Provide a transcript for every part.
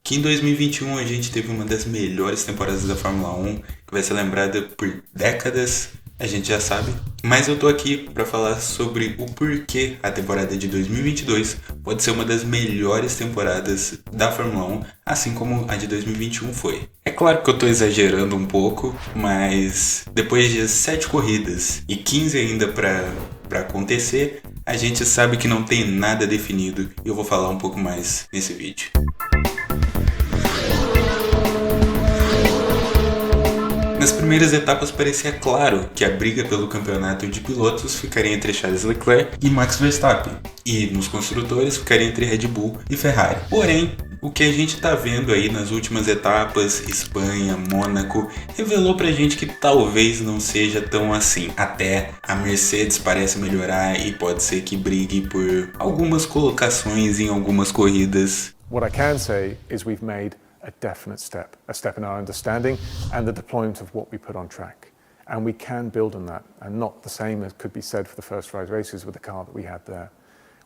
que em 2021 a gente teve uma das melhores temporadas da Fórmula 1, que vai ser lembrada por décadas, a gente já sabe. Mas eu tô aqui para falar sobre o porquê a temporada de 2022 pode ser uma das melhores temporadas da Fórmula 1, assim como a de 2021 foi. É claro que eu tô exagerando um pouco, mas depois de 7 corridas e 15 ainda para acontecer, a gente sabe que não tem nada definido e eu vou falar um pouco mais nesse vídeo. Nas primeiras etapas parecia claro que a briga pelo campeonato de pilotos ficaria entre Charles Leclerc e Max Verstappen, e nos construtores ficaria entre Red Bull e Ferrari. Porém, o que a gente está vendo aí nas últimas etapas, Espanha, Mônaco, revelou pra gente que talvez não seja tão assim. Até a Mercedes parece melhorar e pode ser que brigue por algumas colocações em algumas corridas. What I can say is we've made a definite step, a step in our understanding and the deployment of what we put on track. And we can build on that, and not the same as could be said for the first 5 races with the car that we had there.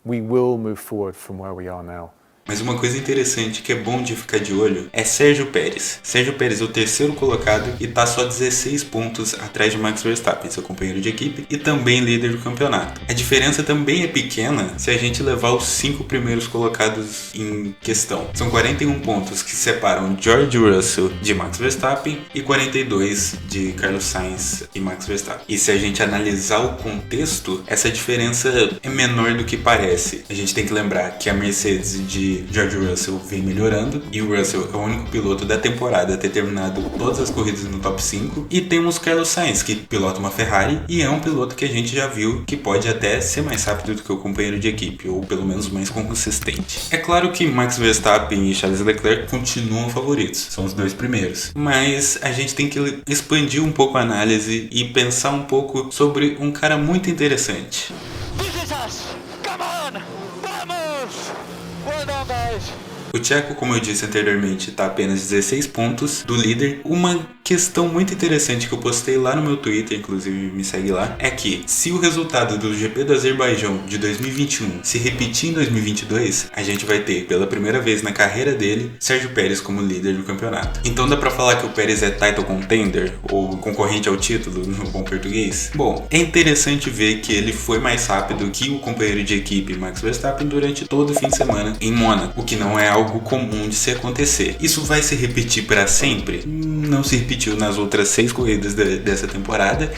We will move forward from where we are now. Mas uma coisa interessante que é bom de ficar de olho é Sérgio Pérez. Sérgio Pérez é o terceiro colocado e está só 16 pontos atrás de Max Verstappen, seu companheiro de equipe, e também líder do campeonato. A diferença também é pequena se a gente levar os 5 primeiros colocados em questão. São 41 pontos que separam George Russell de Max Verstappen e 42 de Carlos Sainz e Max Verstappen. E se a gente analisar o contexto, essa diferença é menor do que parece. A gente tem que lembrar que a Mercedes de George Russell vem melhorando e o Russell é o único piloto da temporada a ter terminado todas as corridas no top 5, e temos Carlos Sainz, que pilota uma Ferrari e é um piloto que a gente já viu que pode até ser mais rápido do que o companheiro de equipe, ou pelo menos mais consistente. É claro que Max Verstappen e Charles Leclerc continuam favoritos, são os 2 primeiros, mas a gente tem que expandir um pouco a análise e pensar um pouco sobre um cara muito interessante. O Tcheco, como eu disse anteriormente, está apenas 16 pontos do líder. Uma questão muito interessante que eu postei lá no meu Twitter, inclusive me segue lá, é que se o resultado do GP do Azerbaijão de 2021 se repetir em 2022, a gente vai ter, pela primeira vez na carreira dele, Sérgio Pérez como líder do campeonato. Então dá pra falar que o Pérez é title contender, ou concorrente ao título, no bom português? Bom, é interessante ver que ele foi mais rápido que o companheiro de equipe Max Verstappen durante todo o fim de semana em Mônaco, o que não é algo comum de se acontecer. Isso vai se repetir para sempre? Não se repetiu nas outras 6 corridas dessa temporada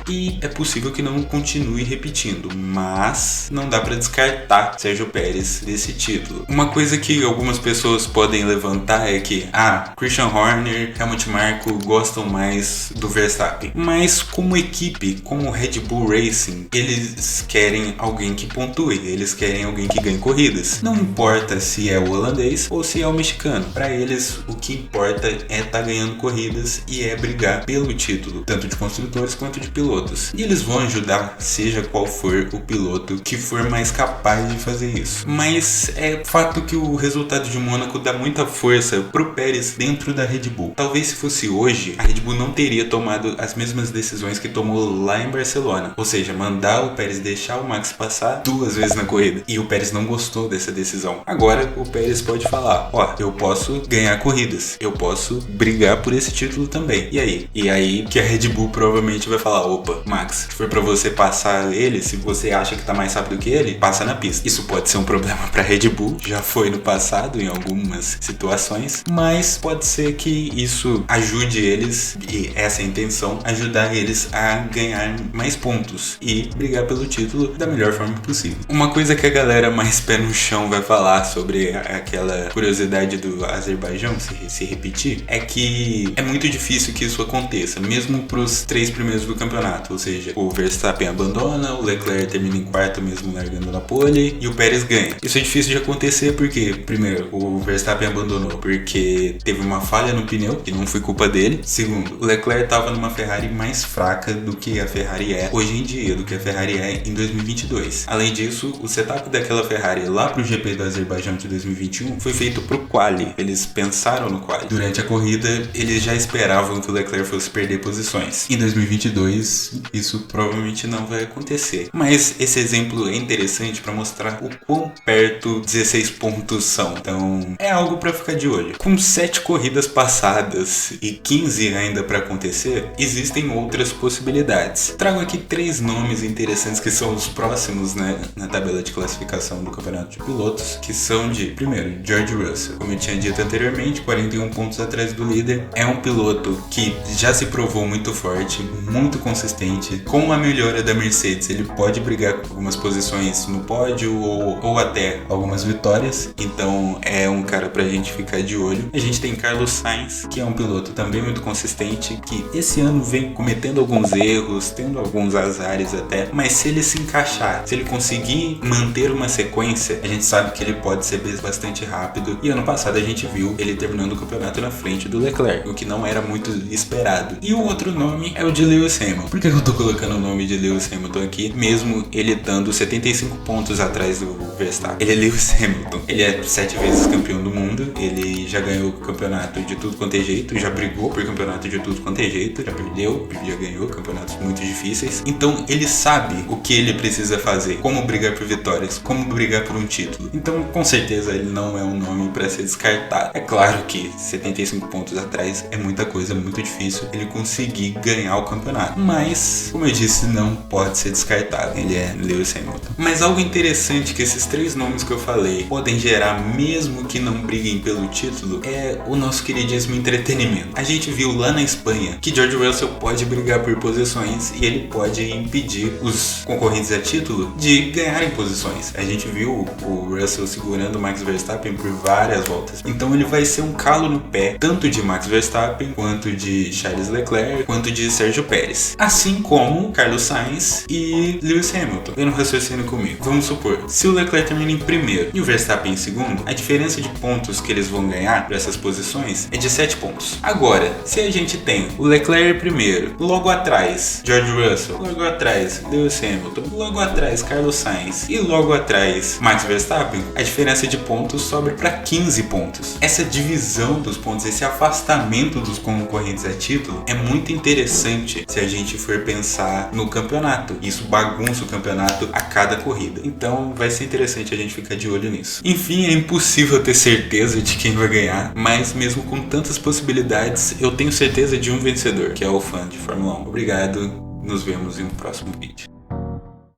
e é possível que não continue repetindo, mas não dá para descartar Sérgio Pérez desse título. Uma coisa que algumas pessoas podem levantar é que Christian Horner, Helmut Marko gostam mais do Verstappen, mas como equipe, como Red Bull Racing, eles querem alguém que pontue, eles querem alguém que ganhe corridas. Não importa se é o holandês ou se é o mexicano, para eles o que importa é estar ganhando corridas e é brigar pelo título, tanto de construtores quanto de pilotos. E eles vão ajudar, seja qual for o piloto que for mais capaz de fazer isso. Mas é fato que o resultado de Mônaco dá muita força pro Pérez dentro da Red Bull. Talvez se fosse hoje, a Red Bull não teria tomado as mesmas decisões que tomou lá em Barcelona, ou seja, mandar o Pérez deixar o Max passar 2 vezes na corrida. E o Pérez não gostou dessa decisão. Agora o Pérez pode falar, eu posso ganhar corridas, eu posso brigar por esse título também. E aí? E aí que a Red Bull provavelmente vai falar, opa, Max, se for pra você passar ele, se você acha que tá mais rápido que ele, passa na pista. Isso pode ser um problema pra Red Bull, já foi no passado em algumas situações, mas pode ser que isso ajude eles, e essa é a intenção, ajudar eles a ganhar mais pontos e brigar pelo título da melhor forma possível. Uma coisa que a galera mais pé no chão vai falar sobre aquela curiosidade do Azerbaijão se repetir, é que é muito difícil que isso aconteça, mesmo pros 3 primeiros do campeonato, ou seja, o Verstappen abandona, o Leclerc termina em quarto mesmo largando na pole e o Pérez ganha. Isso é difícil de acontecer porque, primeiro, o Verstappen abandonou porque teve uma falha no pneu, que não foi culpa dele. Segundo, o Leclerc estava numa Ferrari mais fraca do que a Ferrari é hoje em dia, do que a Ferrari é em 2022. Além disso, o setup daquela Ferrari lá pro GP do Azerbaijão de 2021 foi feito pro quali, eles pensaram no quali. Durante a corrida, eles já esperavam que o Leclerc fosse perder posições. Em 2022, mas isso provavelmente não vai acontecer. Mas esse exemplo é interessante para mostrar o quão perto 16 pontos são. Então é algo para ficar de olho. Com 7 corridas passadas e 15 ainda para acontecer, existem outras possibilidades. Trago aqui 3 nomes interessantes que são os próximos, né, na tabela de classificação do campeonato de pilotos, que são de, primeiro, George Russell. Como eu tinha dito anteriormente, 41 pontos atrás do líder. É um piloto que já se provou muito forte, muito consistente. Com a melhora da Mercedes, ele pode brigar com algumas posições no pódio ou até algumas vitórias. Então é um cara pra gente ficar de olho. A gente tem Carlos Sainz, que é um piloto também muito consistente, que esse ano vem cometendo alguns erros, tendo alguns azares até, mas se ele se encaixar, se ele conseguir manter uma sequência, a gente sabe que ele pode ser bastante rápido. E ano passado a gente viu ele terminando o campeonato na frente do Leclerc, o que não era muito esperado. E o outro nome é o de Lewis Hamilton. Por que eu tô colocando o nome de Lewis Hamilton aqui, mesmo ele estando 75 pontos atrás do Verstappen? Ele é Lewis Hamilton. Ele é 7 vezes campeão do mundo, ele já ganhou o campeonato de tudo quanto é jeito, já brigou por campeonato de tudo quanto é jeito, já perdeu, já ganhou campeonatos muito difíceis. Então ele sabe o que ele precisa fazer, como brigar por vitórias, como brigar por um título. Então com certeza ele não é um nome para ser descartado. É claro que 75 pontos atrás é muita coisa, muito difícil ele conseguir ganhar o campeonato, mas como eu disse, não pode ser descartado. Ele é Lewis Hamilton. Mas algo interessante que esses 3 nomes que eu falei podem gerar, mesmo que não briguem pelo título, é o nosso queridíssimo entretenimento. A gente viu lá na Espanha que George Russell pode brigar por posições e ele pode impedir os concorrentes a título de ganharem posições. A gente viu o Russell segurando o Max Verstappen por várias voltas. Então ele vai ser um calo no pé, tanto de Max Verstappen, quanto de Charles Leclerc, quanto de Sérgio Pérez. Assim como Carlos Sainz e Lewis Hamilton. Vem no raciocínio comigo. Vamos supor, se o Leclerc termina em primeiro e o Verstappen em segundo, a diferença de pontos que eles vão ganhar para essas posições é de 7 pontos. Agora, se a gente tem o Leclerc primeiro, logo atrás George Russell, logo atrás Lewis Hamilton, logo atrás Carlos Sainz e logo atrás Max Verstappen, a diferença de pontos sobe para 15 pontos. Essa divisão dos pontos, esse afastamento dos concorrentes a título é muito interessante se a gente for pensar no campeonato. Isso bagunça o campeonato a cada corrida. Então vai ser interessante a gente ficar de olho nisso. Enfim, é impossível ter certeza de quem vai ganhar, mas mesmo com tantas possibilidades, eu tenho certeza de um vencedor, que é o fã de Fórmula 1. Obrigado, nos vemos em um próximo vídeo.